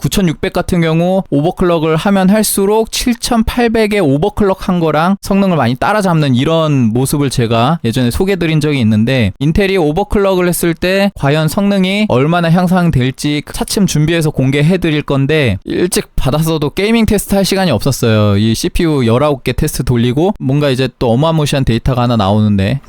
9600 같은 경우 오버클럭을 하면 할수록 7800에 오버클럭 한 거랑 성능을 많이 따라잡는 이런 모습을 제가 예전에 소개드린 적이 있는데, 인텔이 오버클럭을 했을 때 과연 성능이 얼마나 향상될지 차츰 준비해서 공개해 드릴 건데, 일찍 받았어도 게이밍 테스트 할 시간이 없었어요. 이 CPU 19개 테스트 돌리고 뭔가 이제 또 어마무시한 데이터가 하나 나오는데.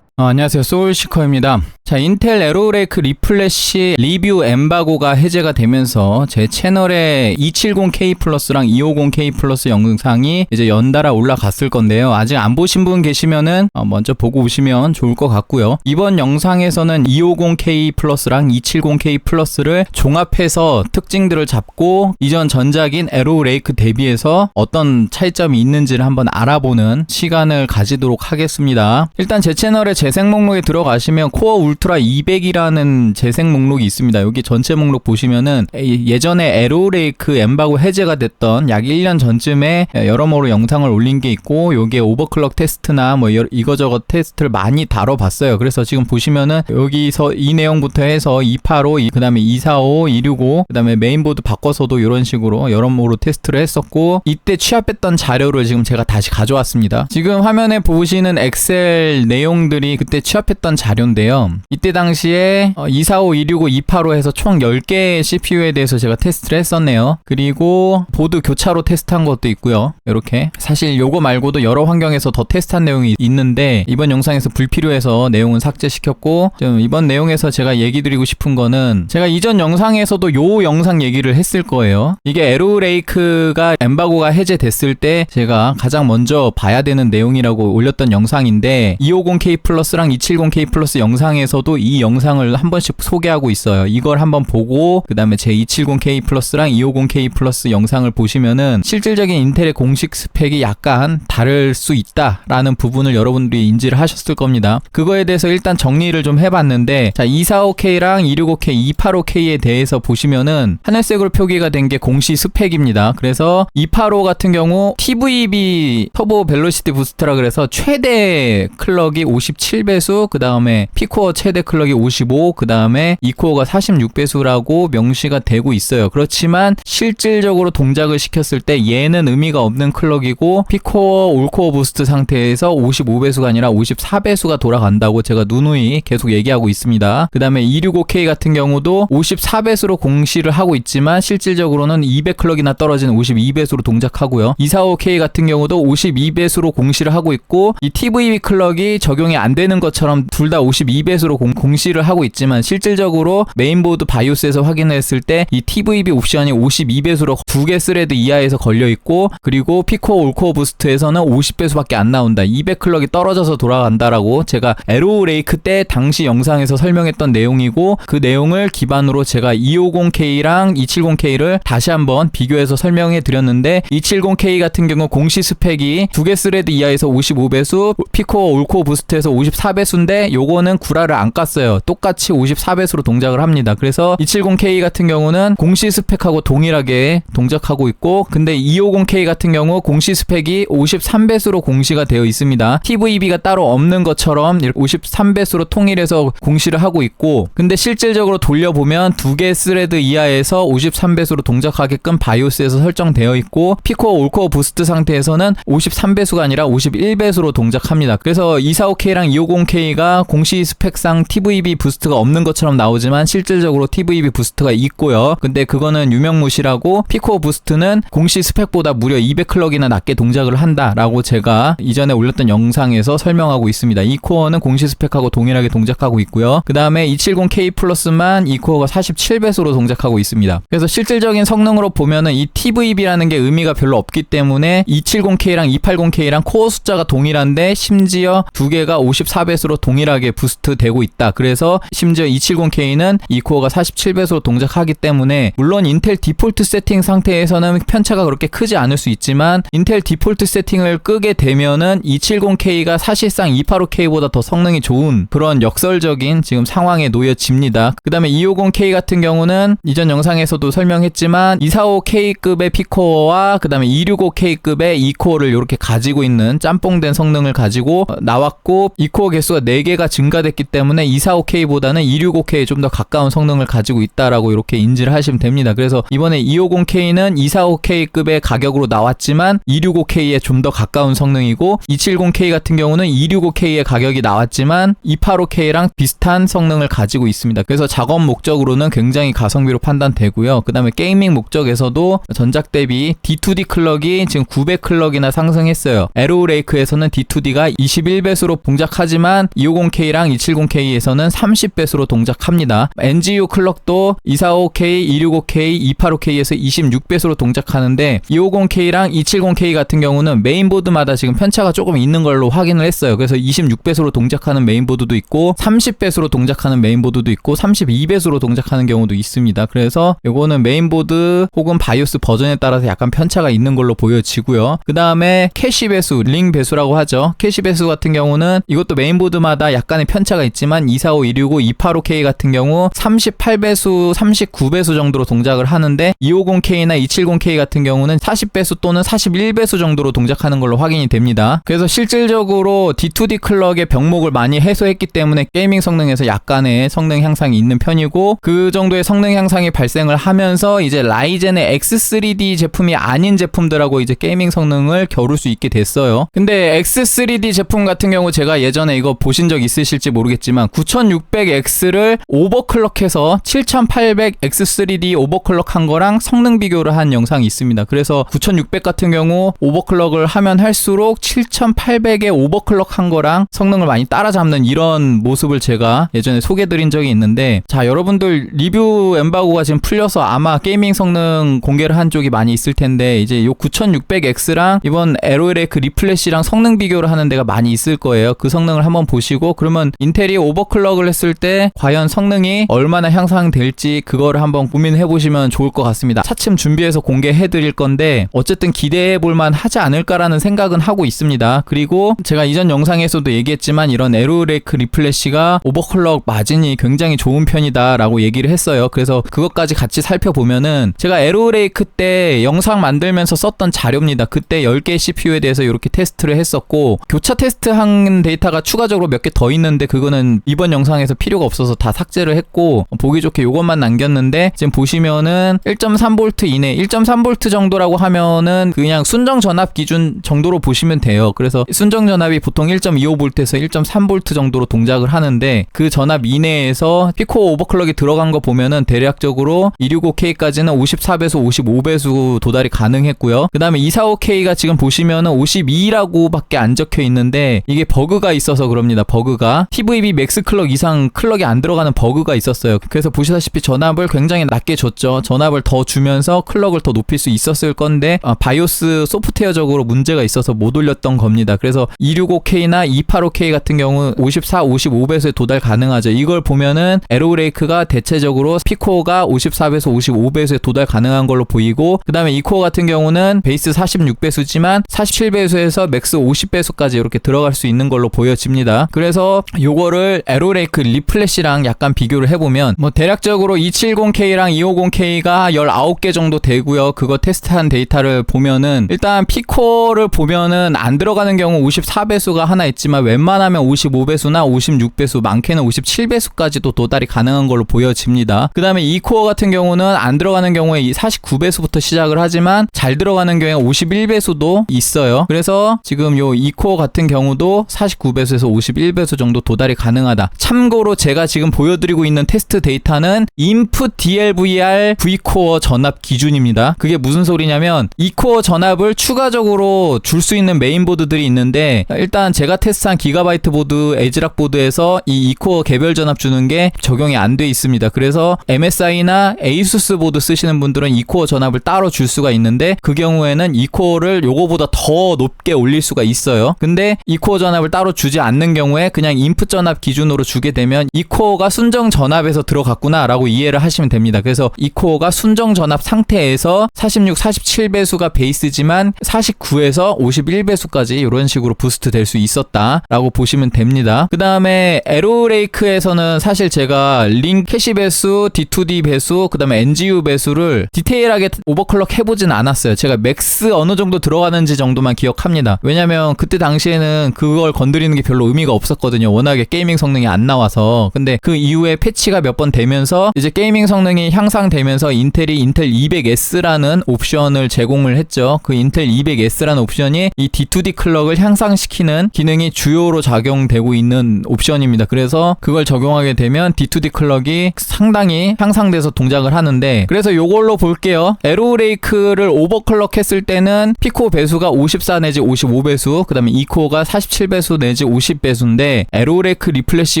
안녕하세요, 소울시커입니다. 자, 인텔 에로레이크 리플래시 리뷰 엠바고가 해제가 되면서 제 채널에 270K 플러스랑 250K 플러스 영상이 이제 연달아 올라갔을 건데요. 아직 안 보신 분 계시면은 먼저 보고 오시면 좋을 것 같고요. 이번 영상에서는 250K 플러스랑 270K 플러스를 종합해서 특징들을 잡고 이전 전작인 에로레이크 대비해서 어떤 차이점이 있는지를 한번 알아보는 시간을 가지도록 하겠습니다. 일단 제 채널의 재생 목록에 들어가시면 코어 울트라 200이라는 재생 목록이 있습니다. 여기 전체 목록 보시면은 예전에 에로레이크 엠바고 해제가 됐던 약 1년 전쯤에 여러모로 영상을 올린 게 있고, 요게 오버클럭 테스트나 뭐 이거저거 테스트를 많이 다뤄봤어요. 그래서 지금 보시면은 여기서 이 내용부터 해서 285, 그 다음에 245, 265, 그 다음에 메인보드 바꿔서도 이런 식으로 여러모로 테스트를 했었고, 이때 취합했던 자료를 지금 제가 다시 가져왔습니다. 지금 화면에 보시는 엑셀 내용들이 그때 취합했던 자료인데요. 이때 당시에 245, 265, 285 해서 총 10개의 CPU에 대해서 제가 테스트를 했었네요. 그리고 보드 교차로 테스트한 것도 있고요. 이렇게 사실 요거 말고도 여러 환경에서 더 테스트한 내용이 있는데 이번 영상에서 불필요해서 내용은 삭제시켰고, 좀 이번 내용에서 제가 얘기 드리고 싶은 거는, 제가 이전 영상에서도 요 영상 얘기를 했을 거예요. 이게 에로레이크가 엠바고가 해제됐을 때 제가 가장 먼저 봐야 되는 내용이라고 올렸던 영상인데, 250K 플러스랑 270K 플러스 영상에서도 이 영상을 한 번씩 소개하고 있어요. 이걸 한번 보고 그 다음에 제 270K 플러스랑 250K 플러스 영상을 보시면은 실질적인 인텔의 공식 스펙이 약간 다를 수 있다라는 부분을 여러분들이 인지를 하셨을 겁니다. 그거에 대해서 일단 정리를 좀 해봤는데, 자, 245K랑 265K, 285K에 대해서 보시면은 하늘색으로 표기가 된 게 공식 스펙입니다. 그래서 285 같은 경우 TVB 터보 벨로시티 부스트라 그래서 최대 클럭이 57배수, 그 다음에 P코어 최대 클럭이 55, 그 다음에 E코어가 46배수라고 명시가 되고 있어요. 그렇지만 실질적으로 동작을 시켰을 때 얘는 의미가 없는 클럭이고, P코어 올코어 부스트 상태에서 55배수가 아니라 54배수가 돌아간다고 제가 누누이 계속 얘기하고 있습니다. 그 다음에 265K 같은 경우도 54배수로 공시를 하고 있지만 실질적으로는 200클럭이나 떨어지는 52배수로 동작하고요. 245K 같은 경우도 52배수로 공시를 하고 있고, 이 TVB 클럭이 적용이 안 되는 것처럼 둘 다 52배수로 공시를 하고 있지만 실질적으로 메인보드 바이오스에서 확인했을 때 이 TVB 옵션이 52배수로 2개 스레드 이하에서 걸려있고, 그리고 P코어 올코어 부스트에서는 50배수밖에 안 나온다, 200클럭이 떨어져서 돌아간다라고 제가 에로레이크 때 당시 영상에서 설명했던 내용이고, 그 내용을 기반으로 제가 250K랑 270K를 다시 한번 비교해서 설명해 드렸는데, 270K 같은 경우 공시 스펙이 2개 스레드 이하에서 55배수, P코어 올코어 부스트에서 54배수인데 요거는 구라를 안 깠어요. 똑같이 54배수로 동작을 합니다. 그래서 270K 같은 경우는 공시 스펙하고 동일하게 동작하고 있고, 근데 250K 같은 경우 공시 스펙이 53배수로 공시가 되어 있습니다. TVB가 따로 없는 것처럼 53배수로 통일해서 공시를 하고 있고, 근데 실질적으로 돌려보면 2개 스레드 이하에서 53배수로 동작하게끔 바이오스에서 설정되어 있고, P코어 올코어 부스트 상태에서는 53배수가 아니라 51배수로 동작합니다. 그래서 245K랑 250K가 공시 스펙상 TVB 부스트가 없는 것처럼 나오지만 실질적으로 TVB 부스트가 있고요. 근데 그거는 유명무실하고, P코어 부스트는 공시 스펙보다 무려 200클럭이나 낮게 동작을 한다라고 제가 이전에 올렸던 영상에서 설명하고 있습니다. E코어는 공시 스펙하고 동일하게 동작하고 있고요. 그 다음에 270K 플러스만 E코어가 47배수로 동작하고 있습니다. 그래서 실질적인 성능으로 보면은 이 TVB라는 게 의미가 별로 없기 때문에 270K랑 280K랑 코어 숫자가 동일한데 심지어 두 개가 54배수로 동일하게 부스트 되고 있다. 그래서 심지어 270K는 E코어가 47배수로 동작하기 때문에, 물론 인텔 디폴트 세팅 상태에서는 편차가 그렇게 크지 않을 수 있지만 인텔 디폴트 세팅을 끄게 되면은 270K가 사실상 285K보다 더 성능이 좋은 그런 역설적인 지금 상황에 놓여집니다. 그 다음에 250K 같은 경우는 이전 영상에서도 설명했지만 245K급의 P코어와 그 다음에 265K급의 E코어를 이렇게 가지고 있는 짬뽕된 성능을 가지고 나왔고, E코어 V코어 개수가 4개가 증가됐기 때문에 245K보다는 265K에 좀 더 가까운 성능을 가지고 있다라고 이렇게 인지를 하시면 됩니다. 그래서 이번에 250K는 245K급의 가격으로 나왔지만 265K에 좀 더 가까운 성능이고 270K 같은 경우는 265K의 가격이 나왔지만 285K랑 비슷한 성능을 가지고 있습니다. 그래서 작업 목적으로는 굉장히 가성비로 판단되고요. 그 다음에 게이밍 목적에서도 전작 대비 D2D 클럭이 지금 900클럭이나 상승했어요. 에로우레이크에서는 D2D가 21배수로 동작하지만 250K랑 270K에서는 30배수로 동작합니다. NGU 클럭도 245K, 265K, 285K에서 26배수로 동작하는데 250K랑 270K 같은 경우는 메인보드마다 지금 편차가 조금 있는 걸로 확인을 했어요. 그래서 26배수로 동작하는 메인보드도 있고 30배수로 동작하는 메인보드도 있고 32배수로 동작하는 경우도 있습니다. 그래서 이거는 메인보드 혹은 바이오스 버전에 따라서 약간 편차가 있는 걸로 보여지고요. 그 다음에 캐시 배수, 링 배수라고 하죠. 캐시 배수 같은 경우는 이것도 메인보드마다 약간의 편차가 있지만 245, 265, 285K 같은 경우 38배수, 39배수 정도로 동작을 하는데 250K나 270K 같은 경우는 40배수 또는 41배수 정도로 동작하는 걸로 확인이 됩니다. 그래서 실질적으로 D2D 클럭의 병목을 많이 해소했기 때문에 게이밍 성능에서 약간의 성능 향상이 있는 편이고 그 정도의 성능 향상이 발생을 하면서 이제 라이젠의 X3D 제품이 아닌 제품들하고 이제 게이밍 성능을 겨룰 수 있게 됐어요. 근데 X3D 제품 같은 경우 제가 예전에 이거 보신 적 있으실지 모르겠지만 9600X를 오버클럭해서 7800 X3D 오버클럭 한 거랑 성능 비교를 한 영상이 있습니다. 그래서 9600 같은 경우 오버클럭을 하면 할수록 7800에 오버클럭 한 거랑 성능을 많이 따라잡는 이런 모습을 제가 예전에 소개드린 적이 있는데 자 여러분들 리뷰 엠바고가 지금 풀려서 아마 게이밍 성능 공개를 한 쪽이 많이 있을 텐데 이제 요 9600X랑 이번 에로우레이크 리플래시랑 성능 비교를 하는 데가 많이 있을 거예요. 그 성능을 한번 보시고 그러면 인텔이 오버클럭을 했을 때 과연 성능이 얼마나 향상될지 그거를 한번 고민해 보시면 좋을 것 같습니다. 차츰 준비해서 공개해 드릴 건데 어쨌든 기대해 볼만 하지 않을까라는 생각은 하고 있습니다. 그리고 제가 이전 영상에서도 얘기했지만 이런 에로우레이크 리플래시가 오버클럭 마진이 굉장히 좋은 편이다 라고 얘기를 했어요. 그래서 그것까지 같이 살펴보면은 제가 에로우레이크 때 영상 만들면서 썼던 자료입니다. 그때 10개 CPU에 대해서 이렇게 테스트를 했었고 교차 테스트한 데이터가 추가적으로 몇 개 더 있는데 그거는 이번 영상에서 필요가 없어서 다 삭제를 했고 보기 좋게 요것만 남겼는데 지금 보시면은 1.3V 이내 1.3V 정도라고 하면은 그냥 순정 전압 기준 정도로 보시면 돼요. 그래서 순정 전압이 보통 1.25V에서 1.3V 정도로 동작을 하는데 그 전압 이내에서 피코 오버클럭이 들어간 거 보면은 대략적으로 265K까지는 54배수, 55배수 도달이 가능했고요. 그 다음에 245K가 지금 보시면은 52라고 밖에 안 적혀 있는데 이게 버그가 있어서 그럽니다. 버그가 TVB 맥스 클럭 이상 클럭이 안 들어가는 버그가 있었어요. 그래서 보시다시피 전압을 굉장히 낮게 줬죠. 전압을 더 주면서 클럭을 더 높일 수 있었을 건데 바이오스 소프트웨어적으로 문제가 있어서 못 올렸던 겁니다. 그래서 265K나 285K 같은 경우 54, 55배수에 도달 가능하죠. 이걸 보면은 에로우레이크가 대체적으로 P코어가 54배수, 55배수에 도달 가능한 걸로 보이고 그 다음에 E코어 같은 경우는 베이스 46배수지만 47배수에서 맥스 50배수까지 이렇게 들어갈 수 있는 걸로 보여집니다. 그래서 요거를 에로우레이크 리플래시랑 약간 비교를 해보면 뭐 대략적으로 270K랑 250K가 19개 정도 되고요. 그거 테스트한 데이터를 보면은 일단 P코어를 보면은 안 들어가는 경우 54배수가 하나 있지만 웬만하면 55배수나 56배수 많게는 57배수까지도 도달이 가능한 걸로 보여집니다. 그 다음에 E코어 같은 경우는 안 들어가는 경우에 49배수부터 시작을 하지만 잘 들어가는 경우에 51배수도 있어요. 그래서 지금 요 E코어 같은 경우도 49배수에서 51배수 정도 도달이 가능하다. 참고로 제가 지금 보여드리고 있는 테스트 데이터는 인풋 DLVR V코어 전압 기준입니다. 그게 무슨 소리냐면 E코어 전압을 추가적으로 줄 수 있는 메인보드들이 있는데 일단 제가 테스트한 기가바이트 보드, 에즈락 보드에서 이 E코어 개별 전압 주는 게 적용이 안 돼 있습니다. 그래서 MSI나 ASUS 보드 쓰시는 분들은 E코어 전압을 따로 줄 수가 있는데 그 경우에는 E코어를 요거보다 더 높게 올릴 수가 있어요. 근데 E코어 전압을 따로 주지 않는 경우에 그냥 인풋 전압 기준으로 주게 되면 E코어가 순정 전압에서 들어갔구나 라고 이해를 하시면 됩니다. 그래서 E코어가 순정 전압 상태에서 46, 47배수가 베이스지만 49에서 51배수까지 이런 식으로 부스트 될 수 있었다 라고 보시면 됩니다. 그 다음에 에로우레이크에서는 사실 제가 링 캐시 배수, D2D 배수, 그 다음에 NGU 배수를 디테일하게 오버클럭 해보진 않았어요. 제가 맥스 어느 정도 들어가는지 정도만 기억합니다. 왜냐면 그때 당시에는 그걸 건드리는 게 별로 의미가 없었거든요. 워낙에 게이밍 성능이 안 나와서. 근데 그 이후에 패치가 몇 번 되면서 이제 게이밍 성능이 향상되면서 인텔이 인텔 200S라는 옵션을 제공을 했죠. 그 인텔 200S라는 옵션이 이 D2D 클럭을 향상시키는 기능이 주요로 작용되고 있는 옵션입니다. 그래서 그걸 적용하게 되면 D2D 클럭이 상당히 향상돼서 동작을 하는데, 그래서 요걸로 볼게요. 에로우레이크를 오버클럭 했을 때는 피코 배수가 54 내지 55배수, 그 다음에 2코어가 47배수 내지 50배수인데, 에로우레이크 리플래시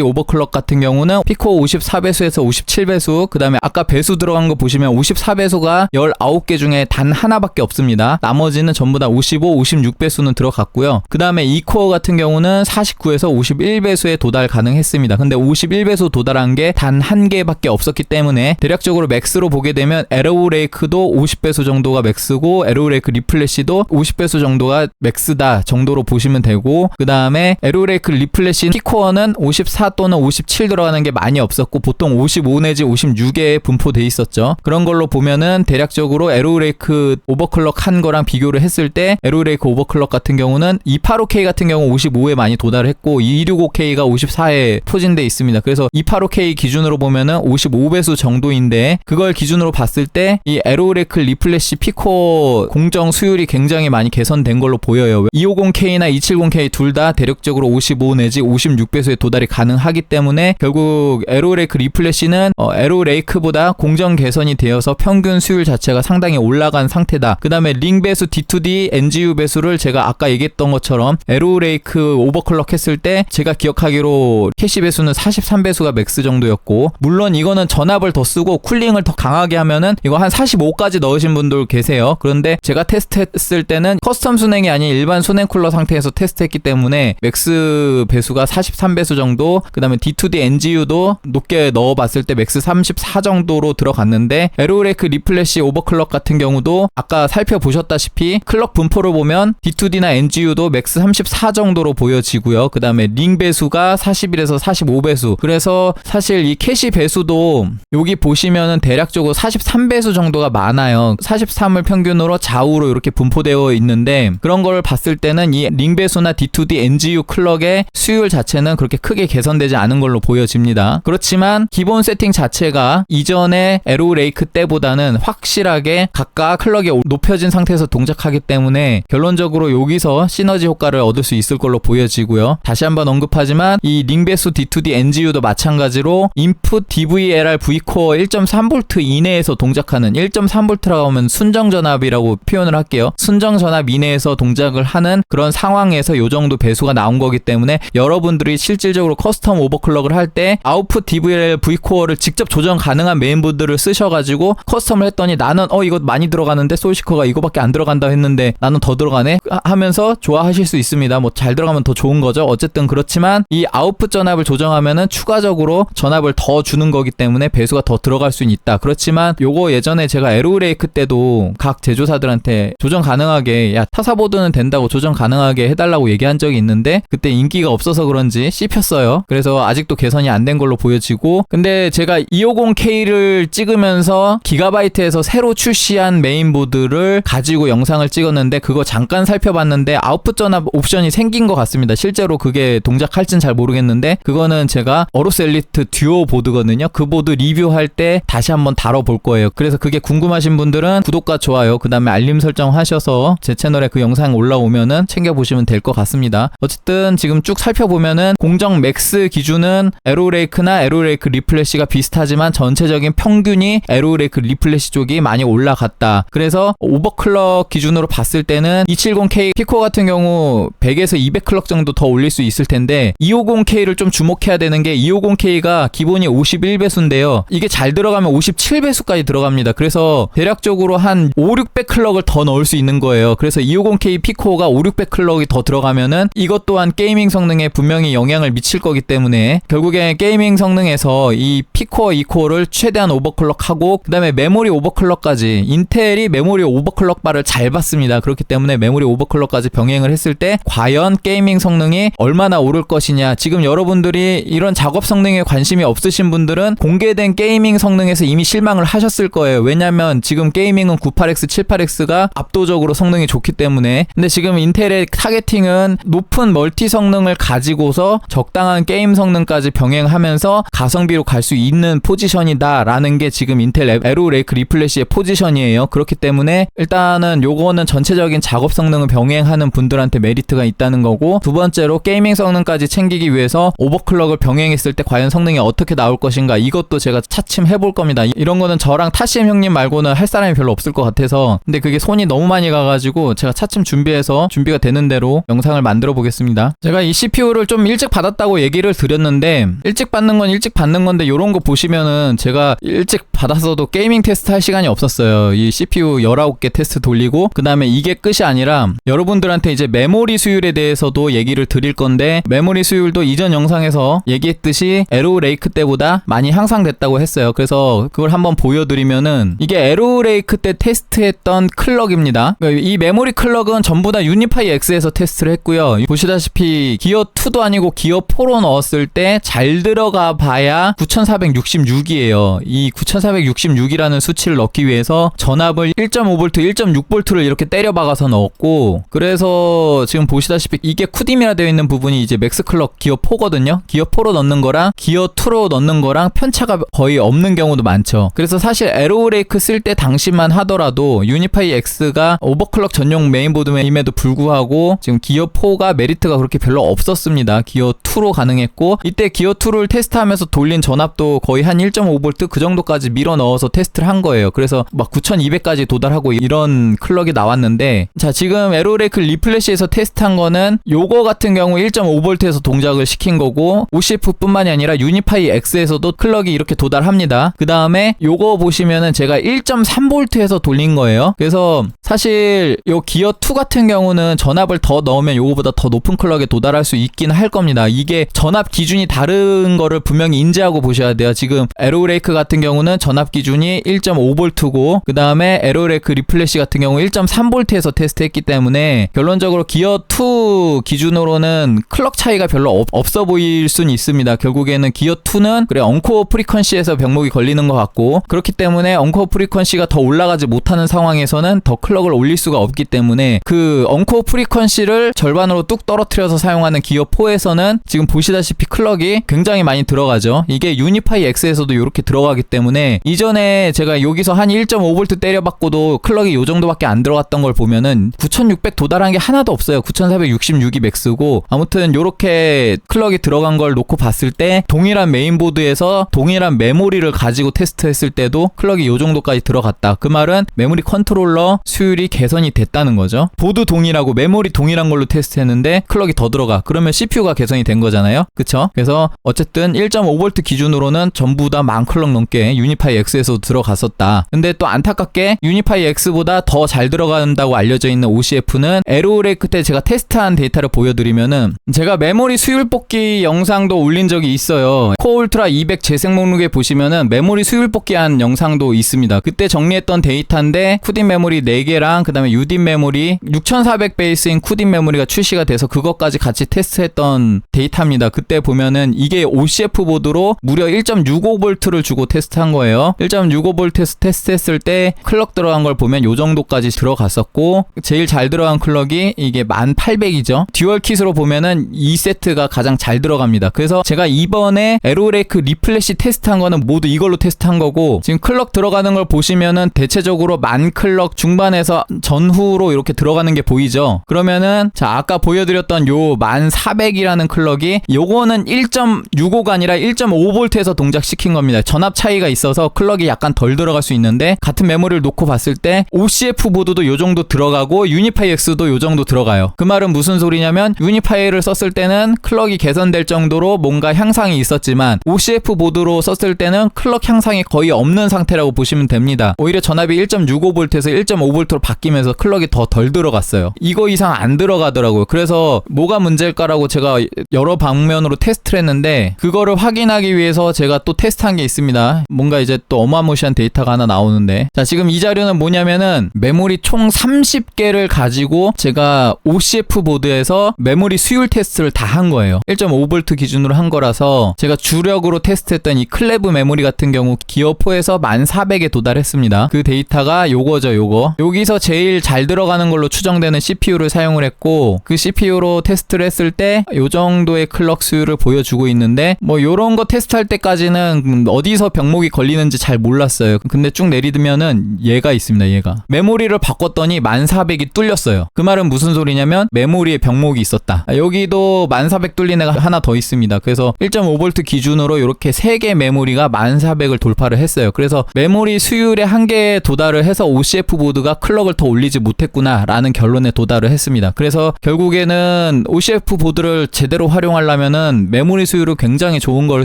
오버클럭 같은 경우는 피코 54배수에서 57배수, 그 다음에 아까 배수 들어간 거 보시면 54배수가 19개 중에 단 하나밖에 없습니다. 나머지는 전부 다 55, 56배수는 들어갔고요. 그 다음에 2코어 같은 경우는 49에서 51배수에 도달 가능했습니다. 근데 51배수 도달한 게 단 한 개밖에 없었기 때문에 대략적으로 맥스로 보게 되면 에로우레이크도 50배수 정도가 맥스고, 에로우레이크 리플래시도 50배수 정도가 맥스다 정도로 보시면 되고, 그 다음에 에로우레이크 리플래시 피코어는 54 또는 57 들어가는 게 많이 없었고, 보통 55 내지 56에 분포돼 있었죠. 그런 걸로 보면은 대략적으로 에로우레이크 오버클럭 한 거랑 비교를 했을 때 에로우레이크 오버클럭 같은 경우는 285K 같은 경우 55에 많이 도달했고 265K가 54에 포진돼 있습니다. 그래서 285K 기준으로 보면은 55배수 정도인데, 그걸 기준으로 봤을 때 이 에로우레이크 리플래시 피코 공정 수율이 굉장히 많이 개선된 걸로 보여요. 250K나 270K 둘 다 대략적으로 55 내지 56배수에 도달이 가능하기 때문에 결국 에로우레이크 리플래시는 에로우레이크보다 공정 개선이 되어서 평균 수율 자체가 상당히 올라간 상태다. 그 다음에 링 배수 D2D NGU 배수를 제가 아까 얘기했던 것처럼 에로우레이크 오버클럭 했을 때 제가 기억하기로 캐시 배수는 43배수가 맥스 정도였고, 물론 이거는 전압을 더 쓰고 쿨링을 더 강하게 하면은 이거 한 45까지 넣으신 분들 계세요. 그런데 제가 테스트했을 때는 커스텀 순행이 아닌 일반 순행 쿨러 상태에서 테스트했기 때문에 맥스 배수가 43배수 정도, 그 다음에 D2D NGU도 높게 넣어봤을 때 맥스 34 정도로 들어갔는데, 에로우레이크 리플래시 오버클럭 같은 경우도 아까 살펴보셨다시피 클럭 분포를 보면 D2D나 NGU도 맥스 34 정도로 보여지고요. 그 다음에 링 배수가 41에서 45배수. 그래서 사실 이 캐시 배수도 여기 보시면은 대략적으로 43배수 정도가 많아요. 43을 평균으로 좌우로 이렇게 분포되어 있는데, 그런 걸 봤을 때는 이 링 배수나 D2D NGU 클럭의 수율 자체는 그렇게 크게 개선되지 않은 걸로 보여집니다. 그렇지만 기본 세팅 자체가 이전의 에로우레이크 때보다는 확실하게 각각 클럭이 높여진 상태에서 동작하기 때문에 결론적으로 여기서 시너지 효과를 얻을 수 있을 걸로 보여지고요. 다시 한번 언급하지만 이 링 배수 D2D NGU도 마찬가지로 인풋 DVLR V코어 1.3V 이내에서 동작하는, 1.3V라고 하면 순정전압이라고 표현을 할게요. 순정전압 이내에서 동작을 하는 그런 상황에서 요 정도 배수가 나온 거기 때문에 여러분들이 실질적으로 커스텀 오버클럭을 할 때 아웃풋 DVLR V코어를 직접 조정 가능한 메인보드를 쓰셔가지고 커스텀을 했더니 나는 이거 많이 들어가는데 솔시커가 이거밖에 안 들어간다 했는데 나는 더 들어가네 하면서 좋아하실 수 있습니다. 뭐 잘 들어가면 더 좋은 거죠. 어쨌든 그렇지만 이 아웃풋 전압을 조정하면은 추가적으로 전압을 더 주는 거기 때문에 배수가 더 들어갈 수는 있다. 그렇지만 요거 예전에 제가 에로우레이크 때도 각 제조사들한테 조정 가능하게, 야 타사보드는 된다고 조정 가능하게 해달라고 얘기한 적이 있는데 그때 인기가 없어서 그런지 씹혔어요. 그래서 아직도 개선이 안 된 걸로 보여지고, 근데 제가 250K를 찍으면서 기가바이트에서 새로 출시한 메인보드를 가지고 영상을 찍었는데 그거 잠깐 살펴봤는데 아웃풋 전압 옵션이 생긴 것 같습니다. 실제로 그게 동작할진 잘 모르겠는데 그거는 제가 어루스 엘리트 듀오 보드거든요. 그 보드 리뷰할 때 다시 한번 다뤄볼 거예요. 그래서 그게 궁금하신 분들은 구독과 좋아요, 그 다음에 알림 설정 하셔서 제 채널에 그 영상 올라오면은 챙겨보시면 될 것 같습니다. 어쨌든 지금 쭉 살펴보면은 공정 맥스 기준은 에로우레이크나 에로우레이크 리플래시가 비슷하지만 전체적인 평균이 에로우레이크 리플래시 쪽이 많이 올라갔다. 그래서 오버클럭 기준으로 봤을 때는 270K 피코 같은 경우 100에서 200클럭 정도 더 올릴 수 있을 텐데 250K를 좀 주목해야 되는 게 250K가 기본이 51배수인데요. 이게 잘 들어가면 57배수까지 들어갑니다. 그래서 대략적으로 한 5, 600클럭을 더 넣을 수 있는 거예요. 그래서 250K 피코가 5, 600클럭이 더 들어가면은 이것 또한 게이밍 성능에 분명히 영향을 미칠 거기 때문에 결국에 게이밍 성능에서 이 피코어 2코어를 최대한 오버클럭하고 그 다음에 메모리 오버클럭까지, 인텔이 메모리 오버클럭 바를 잘 봤습니다. 그렇기 때문에 메모리 오버클럭까지 병행을 했을 때 과연 게이밍 성능이 얼마나 오를 것이냐. 지금 여러분들이 이런 작업 성능에 관심이 없으신 분들은 공개된 게이밍 성능에서 이미 실망을 하셨을 거예요. 왜냐면 지금 게이밍은 98X, 78X가 압도적으로 성능이 좋기 때문에. 근데 지금 인텔의 타겟팅은 높은 멀티 성능을 가지고서 적당한 게임 성능까지 병행하면서 가성비로 갈 수 있는 포지션이다 라는 게 지금 인텔 에로 레이크 리플래시의 포지션이에요. 그렇기 때문에 일단은 요거는 전체적인 작업 성능을 병행하는 분들한테 메리트가 있다는 거고, 두 번째로 게이밍 성능까지 챙기기 위해서 오버클럭을 병행했을 때 과연 성능이 어떻게 나올 것인가, 이것도 제가 차츰 해볼 겁니다. 이런 거는 저랑 타시엠 형님 말고는 할 사람이 별로 없을 것 같아서, 근데 그게 손이 너무 많이 가가지고 제가 차츰 준비해서 준비가 되는 대로 영상을 만들어 보겠습니다. 제가 이 CPU를 좀 일찍 받았다고 얘기를 드렸는데, 일찍 받는 건 일찍 받는 건데 요런 거 보시면은 제가 일찍 받았어도 게이밍 테스트 할 시간이 없었어요. 이 CPU 19개 테스트 돌리고, 그 다음에 이게 끝이 아니라 여러분들한테 이제 메모리 수율에 대해서도 얘기를 드릴 건데, 메모리 수율도 이전 영상에서 얘기했듯이 에로 레이크 때보다 많이 향상됐다고 했어요. 그래서 그걸 한번 보여드리면은, 이게 에로 레이크 때 테스트했던 클럭입니다. 이 메모리 클럭은 전부 다 유니파이 X에서 테스트를 했고요. 보시다시피 기어 2도 아니고 기어 4로 넣었을 때 잘 들어가 봐야 9466이에요. 이 9466이라는 수치를 넣기 위해서 전압을 1.5V, 1.6V를 이렇게 때려 박아서 넣었고, 그래서 지금 보시다시피 이게 쿠딤이라 되어 있는 부분이 이제 맥스 클럭 기어 4거든요. 기어 4로 넣는 거랑 기어 2로 넣는 거랑 편차가 거의 없는 경우도 많죠. 그래서 사실 에로 레이크 쓸 때 당시만 하더라도 유니파이 X가 오버클럭 전용 메인보드임에도 불구하고 지금 기어 4가 메리트가 그렇게 별로 없었습니다. 기어 2로 가능했고, 이때 기어 2를 테스트하면서 돌린 전압도 거의 한 1.5V 그 정도까지 밀어 넣어서 테스트를 한 거예요. 그래서 막 9200까지 도달하고 이런 클럭이 나왔는데, 자, 지금 에로 레이크 리플래시에서 테스트한 거는 요거 같은 경우 1.5V에서 동작을 시킨 거고, OCF 뿐만이 아니라 유니파이 X에서도 클럭이 이렇게 도달합니다. 그 다음에 요거 보시면은 제가 1.3V에서 돌린 거예요. 그래서 사실 요 기어 2 같은 경우는 전압을 더 넣으면 요거보다 더 높은 클럭에 도달할 수 있긴 할 겁니다. 이게 전압 기준이 다른 거를 분명히 인지하고 보셔야 돼요. 지금 에로 레이크 같은 경우는 전압 기준이 1.5V고, 그 다음에 에로 레이크 리플래시 같은 경우 1.3V에서 테스트했기 때문에 결론적으로 기어 2 기준으로는 클럭 차이가 별로 없어 보일 수는 있습니다. 결국에는 기어 2는 그래 언코어 프리퀀시에서 병목이 걸리는 것 같고, 그렇기 때문에 언코어 프리퀀시가 더 올라가지 못하는 상황에서는 더 클럭을 올릴 수가 없기 때문에 그 언코어 프리퀀시를 절반으로 뚝 떨어뜨려서 사용하는 기어 4에서는 지금 보시다시피 클럭이 굉장히 많이 들어가죠. 이게 유니파이 X에서도 이렇게 들어가기 때문에, 이전에 제가 여기서 한 1.5V 때려봤고도 클럭이 요 정도밖에 안 들어갔던 걸 보면은 9600 도달한 게 하나도 없어요. 9466이 맥스고, 아무튼 요렇게 클럭이 들어간 걸 놓고 봤을 때 동일한 메인보드에서 동일한 메모리를 가지고 테스트했을 때도 클럭이 요 정도까지 들어갔다. 그 말은 메모리 컨트롤러 수율이 개선이 됐다는 거죠. 보드 동일하고 메모리 동일한 걸로 테스트했는데 클럭이 더 들어가. 그러면 CPU가 개선이 된 거잖아요. 그쵸? 그래서 어쨌든 1.5V 기준으로는 전부 다 10,000클럭 넘게 유니파이 X에서 들어갔었다. 근데 또 안타깝게 유니파이 X보다 더 잘 들어간다고 알려져 있는 OCF는 에로 레이크 때 제가 테스트한 데이터를 보여드리면은, 제가 메모리 수율 뽑기 영상도 올린 적이 있어요. 코어 울트라 200 재생 목록에 보시면은 메모리 수율 뽑기한 영상도 있습니다. 그때 정리했던 데이터인데 쿠딤 메모리 4개랑 그 다음에 UDIM 메모리 6400 베이스인 쿠딤 메모리가 출시가 돼서 그것까지 같이 테스트했던 데이터입니다. 그때 보면은 이게 OCF 보드로 무려 1.65V를 주고 테스트한 거예요. 1.65V에서 테스트했을 때 클럭 들어간 걸 보면 요 정도까지 들어갔었고, 제일 잘 들어간 클럭이 이게 1800이죠. 듀얼 킷으로 보면은 2세트가 가장 잘 들어갑니다. 그래서 제가 이번에 에로 레이크 리플래시 테스트한 거는 모두 이걸로 테스트한 거고, 지금 클럭 들어가는 걸 보시면은 대체적으로 10,000클럭 중반에서 전후로 이렇게 들어가는 게 보이죠. 그러면은 자, 아까 보여드렸던 요 1400이라는 클럭이 요거는 1.65가 아니라 1.5V에서 동작시킨 겁니다. 전압 차이가 있어서 클럭이 약간 덜 들어갈 수 있는데, 같은 메모리를 놓고 봤을 때 OCF 보드도 요 정도 들어가고 유니파이 X도 요 정도 들어가요. 그 말은 무슨 소리냐면, 유니파이를 썼을 때는 클럭이 개선될 정도로 뭔가 향상이 있었지만 OCF 보드로 썼을 때는 클럭 향상이 거의 없는 상태라고 보시면 됩니다. 오히려 전압이 1.65V에서 1.5V로 바뀌면서 클럭이 더 덜 들어갔어요. 이거 이상 안 들어가더라고요. 그래서 뭐가 문제일까라고 제가 여러 방면으로 테스트를 했는데, 그거를 확인하기 위해서 제가 또 테스트한 게 있습니다. 뭔가 이제 또 어마무시한 데이터가 하나 나오는데, 자, 지금 이 자료는 뭐냐면은 메모리 총 30개를 가지고 제가 OCF 보드에서 메모리 수율 테스트를 다 한 거예요. 1.5V 기준으로 한 거라서 제가 주력으로 테스트했던 이 클레브 메모리 같은 경우 기어 4에서 1400에 도달했습니다. 그 데이터가 요거죠. 요거. 여기 여기서 제일 잘 들어가는 걸로 추정되는 CPU를 사용을 했고, 그 CPU로 테스트를 했을 때 요 정도의 클럭 수율을 보여주고 있는데, 뭐 요런 거 테스트할 때까지는 어디서 병목이 걸리는지 잘 몰랐어요. 근데 쭉 내리면은 얘가 있습니다. 얘가 메모리를 바꿨더니 1400이 뚫렸어요. 그 말은 무슨 소리냐면 메모리에 병목이 있었다. 여기도 1400 뚫린 애가 하나 더 있습니다. 그래서 1.5V 기준으로 이렇게 3개 메모리가 1400을 돌파를 했어요. 그래서 메모리 수율의 한계에 도달을 해서 OCF 보드가 클럭을 더 올리지 못했구나 라는 결론에 도달을 했습니다. 그래서 결국에는 OCF 보드를 제대로 활용하려면은 메모리 수율이 굉장히 좋은 걸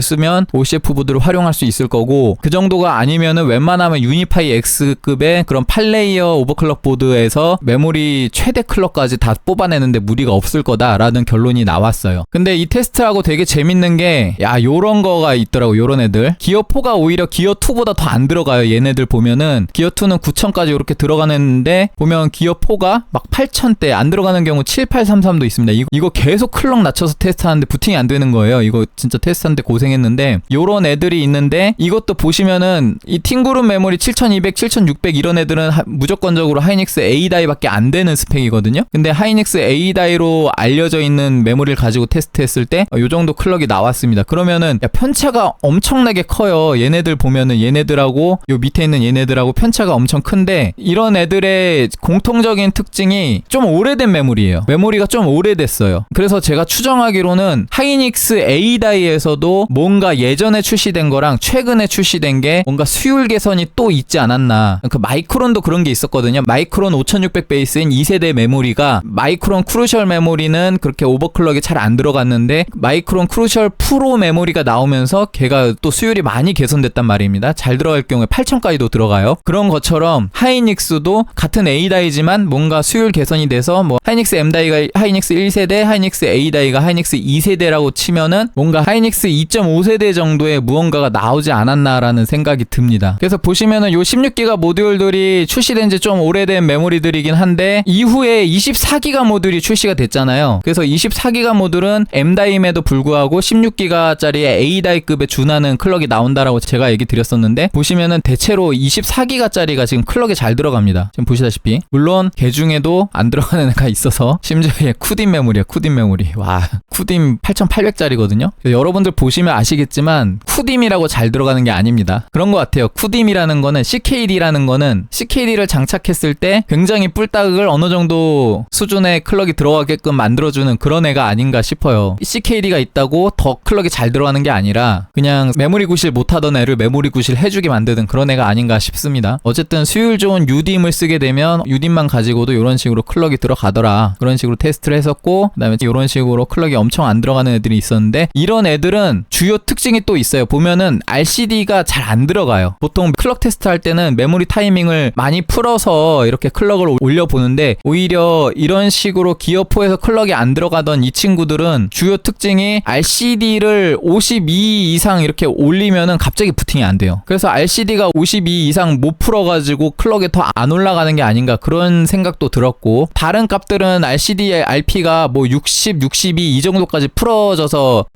쓰면 OCF 보드를 활용할 수 있을 거고, 그 정도가 아니면은 웬만하면 유니파이 X급의 그런 8레이어 오버클럭 보드에서 메모리 최대 클럭까지 다 뽑아내는데 무리가 없을 거다라는 결론이 나왔어요. 근데 이 테스트하고 되게 재밌는 게, 요런 거가 있더라고. 요런 애들 기어 4가 오히려 기어 2보다 더 안 들어가요. 얘네들 보면은 기어 2는 9000까지 이렇게 들어가는데 보면 기어 4가 막 8000대 안 들어가는 경우 7833도 있습니다. 이거 계속 클럭 낮춰서 테스트하는데 부팅이 안 되는 거예요. 이거 진짜 테스트하는데 고생했는데, 요런 애들이 있는데 이것도 보시면은 이 팅그룹 메모리 7200, 7600 이런 애들은 무조건적으로 하이닉스 A다이밖에 안 되는 스펙이거든요. 근데 하이닉스 A다이로 알려져 있는 메모리를 가지고 테스트했을 때 요 정도 클럭이 나왔습니다. 그러면은 편차가 엄청나게 커요. 얘네들 보면은 얘네들하고 요 밑에 있는 얘네들하고 편차가 엄청 큰데, 이런 애들의 공통적인 특징이 좀 오래된 메모리예요. 메모리가 좀 오래됐어요. 그래서 제가 추정하기로는 하이닉스 A다이에서도 뭔가 예전에 출시된 거랑 최근에 출시된 게 뭔가 수율 개선이 또 있지 않았나. 그 마이크론도 그런 게 있었거든요. 마이크론 5600 베이스인 2세대 메모리가, 마이크론 크루셜 메모리는 그렇게 오버클럭이 잘 안 들어갔는데 마이크론 크루셜 프로 메모리가 나오면서 걔가 또 수율이 많이 개선됐단 말입니다. 잘 들어갈 경우에 8000까지도 들어가요. 그런 것처럼 하이닉스도 같은 A다이지만 뭔가 수율 개선이 돼서 뭐 하이닉스 M다이가 하이닉스 1세대, 하이닉스 A다이가 하이닉스 2세대라고 치면은 뭔가 하이닉스 2.5세대 정도의 무언가가 나오지 않았나라는 생각이 듭니다. 그래서 보시면은 요 16기가 모듈들이 출시된 지 좀 오래된 메모리들이긴 한데, 이후에 24기가 모듈이 출시가 됐잖아요. 그래서 24기가 모듈은 M다임에도 불구하고 16기가짜리의 A다이급에 준하는 클럭이 나온다라고 제가 얘기 드렸었는데, 보시면은 대체로 24기가짜리가 지금 클럭이 잘 들어갑니다. 지금 보시다시피. 물론 걔 중에도 안 들어가는 애가 있어서, 심지어 얘 쿠딤 메모리야. 쿠딤 메모리. 와, 쿠딤 8800짜리거든요. 여러분들 보시면 아시겠지만 쿠딤이라고 잘 들어가는 게 아닙니다. 그런 것 같아요. 쿠딤이라는 거는 CKD라는 거는 CKD를 장착했을 때 굉장히 뿔딱을 어느 정도 수준의 클럭이 들어가게끔 만들어주는 그런 애가 아닌가 싶어요. CKD가 있다고 더 클럭이 잘 들어가는 게 아니라 그냥 메모리 구실 못하던 애를 메모리 구실 해주게 만드는 그런 애가 아닌가 싶습니다. 어쨌든 수율 좋은 UDIM을 쓰게 되면 UDIM만 가지고도 이런 식으로 클럭이 들어가더라. 그런 식으로 테스트를 했었고, 그 다음에 이런 식으로 클럭이 엄청 안 들어가는 애들이 있었는데, 이런 애들은 주요 특징이 또 있어요. 보면은 RCD가 잘 안 들어가요. 보통 클럭 테스트 할 때는 메모리 타이밍을 많이 풀어서 이렇게 클럭을 올려보는데, 오히려 이런 식으로 기어4에서 클럭이 안 들어가던 이 친구들은 주요 특징이 RCD를 52 이상 이렇게 올리면은 갑자기 부팅이 안 돼요. 그래서 RCD가 52 이상 못 풀어가지고 클럭이 더 안 올라가는 게 아닌가, 그런 생각도 들었고, 다른 값들은 RCD의 RP가 뭐 60, 62 이 정도까지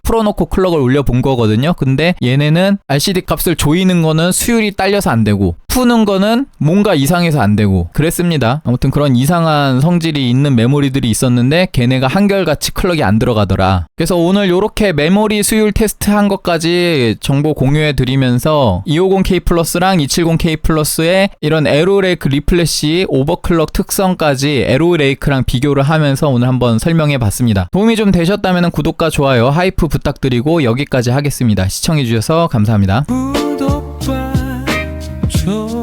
풀어놓고 클럭을 올려본 거거든요. 근데 얘네는 RCD 값을 조이는 거는 수율이 딸려서 안 되고, 푸는 거는 뭔가 이상해서 안 되고 그랬습니다. 아무튼 그런 이상한 성질이 있는 메모리들이 있었는데 걔네가 한결같이 클럭이 안 들어가더라. 그래서 오늘 요렇게 메모리 수율 테스트 한 것까지 정보 공유해 드리면서 250K 플러스랑 270K 플러스의 이런 에로레이크 리플래시 오버클럭 특성까지 에로레이크랑 비교를 하면서 오늘 한번 설명해 봤습니다. 도움이 좀 되셨다면 구독과 좋아요, 하이프 부탁드리고 여기까지 하겠습니다. 시청해 주셔서 감사합니다. 구독과 좋아요